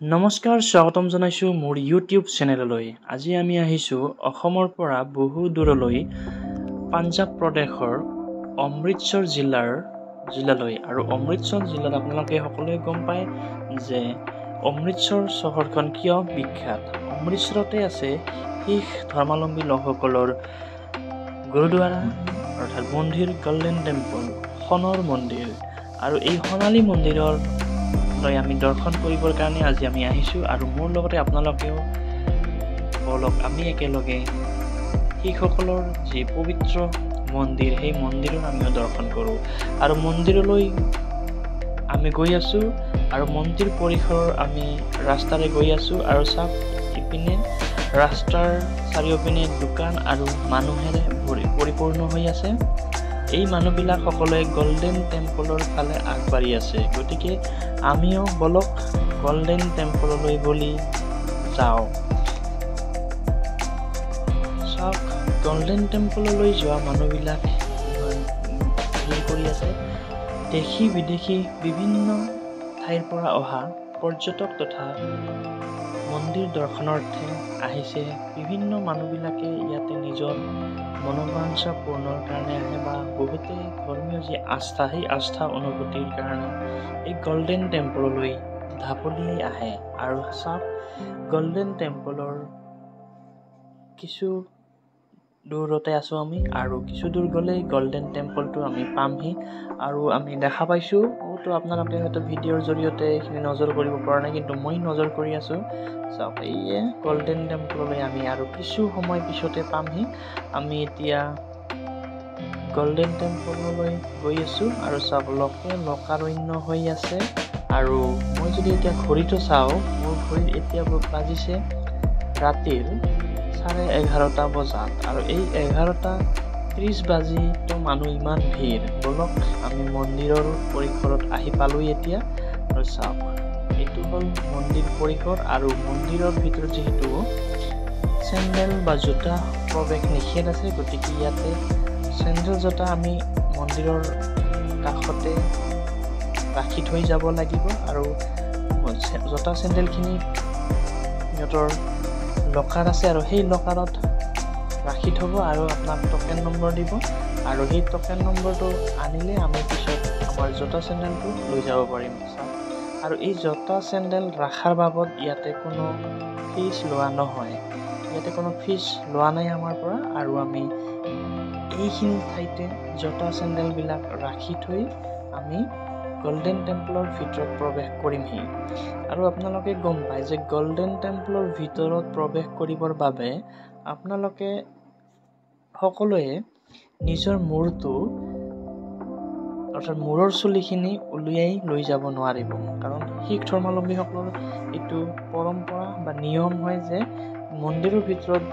নমস্কাৰ স্বাগতম জনাইছো মোৰ ইউটিউব চেনেললৈ। আজি আমি আহিছো অসমৰ পৰা বহু দূৰলৈ পাঞ্জাৱ প্ৰদেশৰ অমৃতসৰ জিলালৈ আৰু অমৃতসৰ জিলাত আপোনালোকে সকলোৱে গম পায় যে অমৃতসৰ চহৰখন কিয় বিখ্যাত। অমৃতসৰতে আছে শিখ ধৰ্মাৱলম্বী লোকসকলৰ গুৰুদ্বাৰা অৰ্থাৎ মন্দিৰ, গোল্ডেন টেম্পল, সোণৰ মন্দিৰ আৰু এই সোণালী মন্দিৰৰ আমি দৰ্শন কৰিবৰ কাৰণে আজি আমি আহিছো আৰু মোৰ লগতে আপোনালোকেও বলক আমি একেলগে শিখসকলৰ যি পবিত্ৰ মন্দিৰ সেই মন্দিৰৰ আমিও দৰ্শন কৰোঁ। আৰু মন্দিৰলৈ আমি গৈ আছো আৰু মন্দিৰ পৰিসৰৰ আমি ৰাস্তাৰে গৈ আছো আৰু চাপ ইপিনে ৰাস্তাৰ চাৰিওপিনে দোকান আৰু মানুহেৰে পৰিপূৰ্ণ হৈ আছে। এই মানুহবিলাক সকলোৱে গোল্ডেন টেম্পলৰ ফালে আগবাঢ়ি আছে। গতিকে আমিও বলক গোল্ডেন টেম্পললৈ বুলি যাওঁ। চাওক গোল্ডেন টেম্পললৈ যোৱা মানুহবিলাক ভিৰ কৰি আছে। দেশী বিদেশী বিভিন্ন ঠাইৰ পৰা অহা পৰ্যটক তথা মন্দিৰ দৰ্শনাৰ্থে আহিছে। বিভিন্ন মানুহবিলাকে ইয়াতে নিজৰ মনোবাঞ্ছা পূৰণৰ কাৰণে আহে বা বহুতে ধৰ্মীয় যি আস্থা সেই আস্থা অনুভূতিৰ কাৰণে এই গোল্ডেন টেম্পললৈ ঢাপলি আহে। আৰু চাওক গোল্ডেন টেম্পলৰ কিছু দূৰতে আছো আমি আৰু কিছু দূৰ গ'লেই গোল্ডেন টেম্পলটো আমি পামহি আৰু আমি দেখা পাইছো তো আপোনালোকে হয়তো ভিডিঅ'ৰ জৰিয়তে এইখিনি নজৰ কৰিব পৰা নাই, কিন্তু মই নজৰ কৰি আছো। চাওক এইয়ে গোল্ডেন টেম্পললৈ আমি আৰু কিছু সময় পিছতে পামহি। আমি এতিয়া গোল্ডেন টেম্পললৈ গৈ আছো আৰু চাওক লোকাৰণ্য হৈ আছে। আৰু মই যদি এতিয়া ঘড়ীটো চাওঁ, মোৰ ঘড়ীত এতিয়া বাজিছে ৰাতিৰ 11:30 বজাত আৰু এই 11:30 বাজিতো মানুহ ইমান ভিৰ। বলক আমি মন্দিৰৰ পৰিসৰত আহি পালোঁ এতিয়া। আৰু চাওক এইটো হ'ল মন্দিৰ পৰিসৰ আৰু মন্দিৰৰ ভিতৰত যিহেতু চেণ্ডেল বা জোতা প্ৰৱেশ নিষেধ আছে, গতিকে ইয়াতে চেণ্ডেল জোতা আমি মন্দিৰৰ কাষতে ৰাখি থৈ যাব লাগিব আৰু জোতা চেণ্ডেলখিনি সিহঁতৰ লকাৰ আছে আৰু সেই লকাৰত ৰাখি থ'ব আৰু আপোনাক টকেন নম্বৰ দিব আৰু সেই টকেন নম্বৰটো আনিলে আমি পিছত আমাৰ জোতা চেণ্ডেলটো লৈ যাব পাৰিম। আৰু এই জোতা চেণ্ডেল ৰখাৰ বাবদ ইয়াতে কোনো ফিজ লোৱা নহয়, ইয়াতে কোনো ফিজ লোৱা নাই আমাৰ পৰা। আৰু আমি এইখিনি ঠাইতে জোতা চেণ্ডেলবিলাক ৰাখি থৈ আমি গোল্ডেন টেম্পলৰ ভিতৰত প্ৰৱেশ কৰিমহি। আৰু আপোনালোকে গম পায় যে গোল্ডেন টেম্পলৰ ভিতৰত প্ৰৱেশ কৰিবৰ বাবে আপোনালোকে সকলোৱে নিজৰ মূৰটো অৰ্থাৎ মূৰৰ চুলিখিনি উলিয়াই লৈ যাব নোৱাৰিব, কাৰণ শিখ ধৰ্মাৱলম্বীসকলৰ এইটো পৰম্পৰা বা নিয়ম হয় যে মন্দিৰৰ ভিতৰত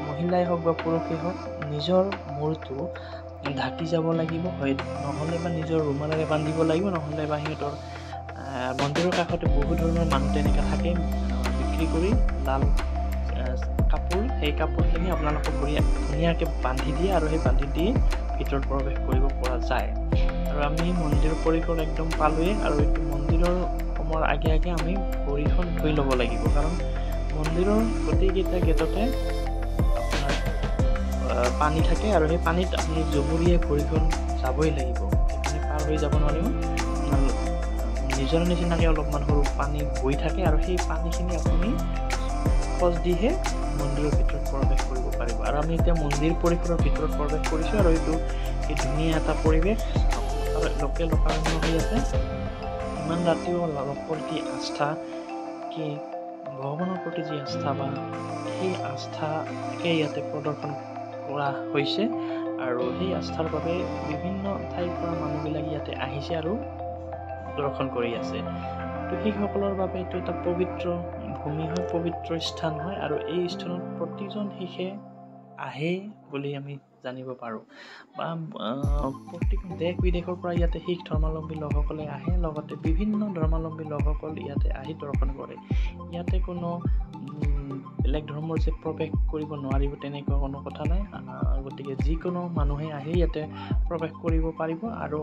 মহিলাই হওক বা পুৰুষেই হওক নিজৰ মূৰটো ঢাকি যাব লাগিব, হয় নহ'লে বা নিজৰ ৰুমালেৰে বান্ধিব লাগিব, নহ'লে বা সিহঁতৰ মন্দিৰৰ কাষতে বহু ধৰণৰ মানুহ তেনেকৈ থাকে বিক্ৰী কৰি লাল কাপোৰ, সেই কাপোৰখিনি আপোনালোকে ধুনীয়াকৈ বান্ধি দিয়ে আৰু সেই বান্ধি দি ভিতৰত প্ৰৱেশ কৰিব পৰা যায়। আৰু আমি মন্দিৰৰ পৰিসৰ একদম পালোৱেই আৰু এইটো মন্দিৰৰ সময়ৰ আগে আগে আমি ভৰিখন ধুই ল'ব লাগিব, কাৰণ মন্দিৰৰ গোটেইকেইটা গেটতে আপোনাৰ পানী থাকে আৰু সেই পানীত আপুনি জুবুৰিয়াই ভৰিখন যাবই লাগিব, সেইখিনি পাৰ হৈ যাব নোৱাৰিব। নিজৰ নিচিনাকৈ অলপমান সৰু পানী বৈ থাকে আৰু সেই পানীখিনি আপুনি খোজ দিহে মন্দিৰৰ ভিতৰত প্ৰৱেশ কৰিব পাৰিব। আৰু আমি এতিয়া মন্দিৰ পৰিসৰৰ ভিতৰত প্ৰৱেশ কৰিছোঁ আৰু এইটো এই ধুনীয়া এটা পৰিৱেশ লোকে লোকাৰণ্য হৈ আছে। ইমান ৰাতিও লোকৰ কি আস্থা, কি ভগৱানৰ প্ৰতি যি আস্থা বা সেই আস্থাকে ইয়াতে প্ৰদৰ্শন কৰা হৈছে আৰু সেই আস্থাৰ বাবে বিভিন্ন ঠাইৰ পৰা মানুহবিলাক ইয়াতে আহিছে আৰু দৰ্শন কৰি আছে। তো শিখসকলৰ বাবে এইটো এটা পবিত্ৰ ভূমি হয়, পবিত্ৰ স্থান হয় আৰু এই স্থানত প্ৰতিজন শিখে আহে বুলি আমি জানিব পাৰোঁ বা প্ৰত্যেক দেশ বিদেশৰ পৰা ইয়াতে শিখ ধৰ্মাৱলম্বী লোকসকলে আহে, লগতে বিভিন্ন ধৰ্মাৱলম্বী লোকসকল ইয়াতে আহি দৰ্শন কৰে। ইয়াতে কোনো বেলেগ ধৰ্মৰ যে প্ৰৱেশ কৰিব নোৱাৰিব তেনেকুৱা কোনো কথা নাই, গতিকে যিকোনো মানুহে আহি ইয়াতে প্ৰৱেশ কৰিব পাৰিব। আৰু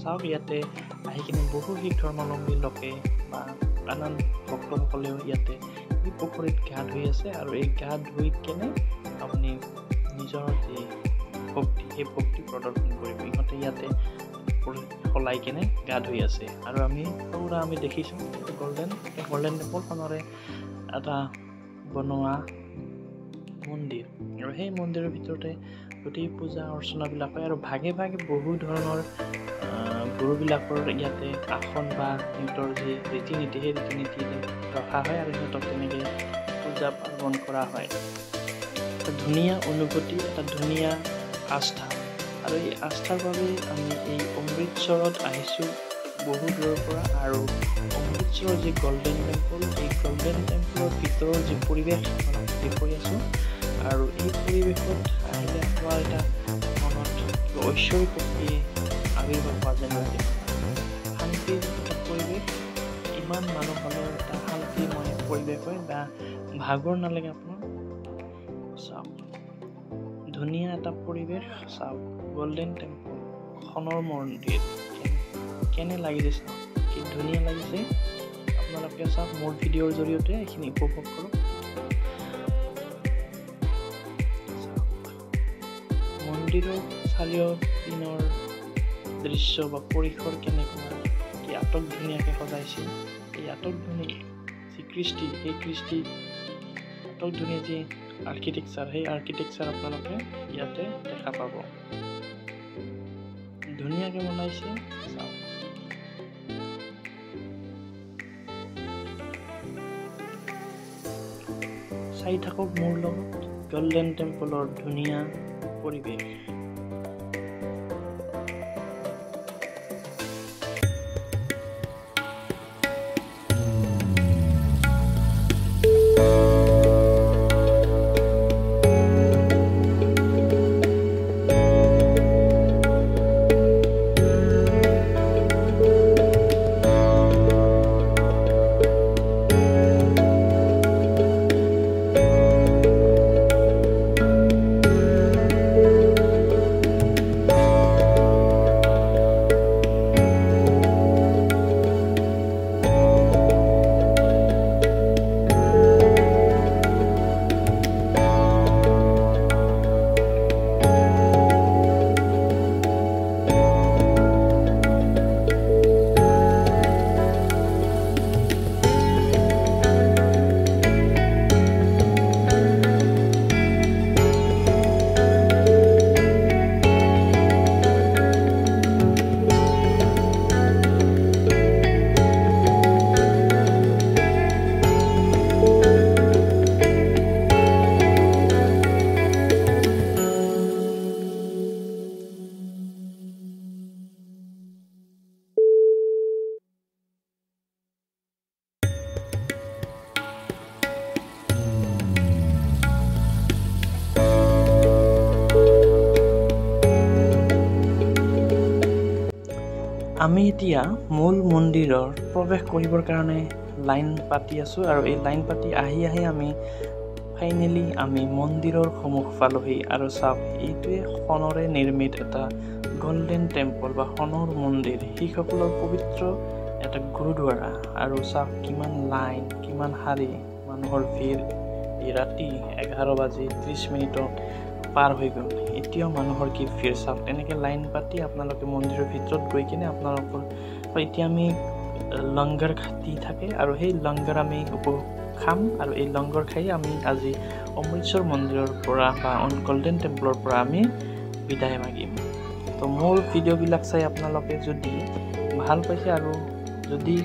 চাওক ইয়াতে আহি কিনে বহু শিখ ধৰ্মাৱলম্বী লোকে বা আন ভক্তসকলেও ইয়াতে এই পুখুৰীত গা ধুই আছে আৰু এই গা ধুই কেনে আপুনি নিজৰ যি ভক্তি সেই ভক্তি প্ৰদৰ্শন কৰিব ইহঁতে ইয়াতে সলাই কেনে গা ধুই আছে আৰু আমি দেখিছোঁ গল্ডেন টেম্পলখনৰে এটা বনোৱা মন্দিৰ আৰু সেই মন্দিৰৰ ভিতৰতে গোটেই পূজা অৰ্চনাবিলাক হয় আৰু ভাগে ভাগে বহু ধৰণৰ গুৰুবিলাকৰ ইয়াতে আসন বা সিহঁতৰ যি ৰীতি নীতি সেই ৰীতি নীতিৰে ৰখা হয় আৰু সিহঁতক তেনেকৈ পূজা পাৰ্বণ কৰা হয় এটা ধুনীয়া অনুভূতি এটা ধুনীয়া আস্থা আৰু এই আস্থাৰ বাবে আমি এই অমৃতসৰত আহিছোঁ বহু দূৰৰ পৰা আৰু অমৃতসৰৰ যি গল্ডেন টেম্পল এই গল্ডেন টেম্পলৰ ভিতৰৰ যি পৰিৱেশ দেখুৱাই আছোঁ আৰু এই পৰিৱেশত আহিলে আপোনাৰ এটা মনত ঐশ্বৰিক শক্তিয়ে আবিৰ্ভাৱ হোৱা যেন লাগে শান্তিৰ এটা পৰিৱেশ ইমান মানুহৰ এটা শান্তিময় পৰিৱেশ হয় বা ভাগৰ নালাগে আপোনাৰ চাওক ধুনীয়া এটা পৰিৱেশ চাওক গল্ডেন টেম্পল সোণৰ মন্দিৰ কেনে লাগিছে চাওক কি ধুনীয়া লাগিছে আপোনালোকে চাওক মোৰ ভিডিঅ'ৰ জৰিয়তে এইখিনি উপভোগ কৰক মন্দিৰৰ চাৰিওপিনৰ দৃশ্য বা পৰিসৰ কেনেকুৱা কি আটক ধুনীয়াকৈ সজাইছে এই আটক ধুনীয়া যি কৃষ্টি সেই কৃষ্টি আটক ধুনীয়া যি আৰ্কিটেকচাৰ সেই আৰ্কিটেকচাৰ আপোনালোকে ইয়াতে দেখা পাব ধুনীয়াকৈ বনাইছে চাওক চাই থাকক মোৰ লগত গল্ডেন টেম্পলৰ ধুনীয়া পৰিৱেশ আমি এতিয়া মূল মন্দিৰৰ প্ৰৱেশ কৰিবৰ কাৰণে লাইন পাতি আছোঁ আৰু এই লাইন পাতি আহি আমি ফাইনেলি আমি মন্দিৰৰ সন্মুখ পালোহি আৰু চাওক এইটোৱে সোণৰে নিৰ্মিত এটা গল্ডেন টেম্পল বা সোণৰ মন্দিৰ শিখসকলৰ পবিত্ৰ এটা গুৰুদ্বাৰা আৰু চাওক কিমান লাইন কিমান শাৰী মানুহৰ ভিৰ এই ৰাতি 11:30 পাৰ হৈ গ'ল এতিয়াও মানুহৰ কি ভিৰ চাওক তেনেকৈ লাইন পাতি আপোনালোকে মন্দিৰৰ ভিতৰত গৈ কিনে আপোনালোকৰ এতিয়া আমি লংগৰ খাতি থাকে আৰু সেই লংগৰ আমি খাম আৰু এই লংগৰ খাই আমি আজি অমৃতসৰ মন্দিৰৰ পৰা বা গল্ডেন টেম্পলৰ পৰা আমি বিদায় মাগিম তো মোৰ ভিডিঅ'বিলাক চাই আপোনালোকে যদি ভাল পাইছে আৰু যদি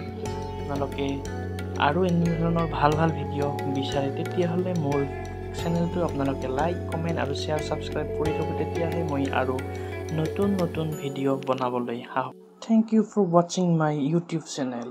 আপোনালোকে আৰু এনে ধৰণৰ ভাল ভিডিঅ' বিচাৰে তেতিয়াহ'লে মোৰ চেনেলটো আপোনালোকে লাইক কমেণ্ট আৰু শ্বেয়াৰ ছাবস্ক্ৰাইব কৰি থ'ব তেতিয়াহে মই আৰু নতুন ভিডিঅ' বনাবলৈ সাহস Thank you for watching my YouTube channel.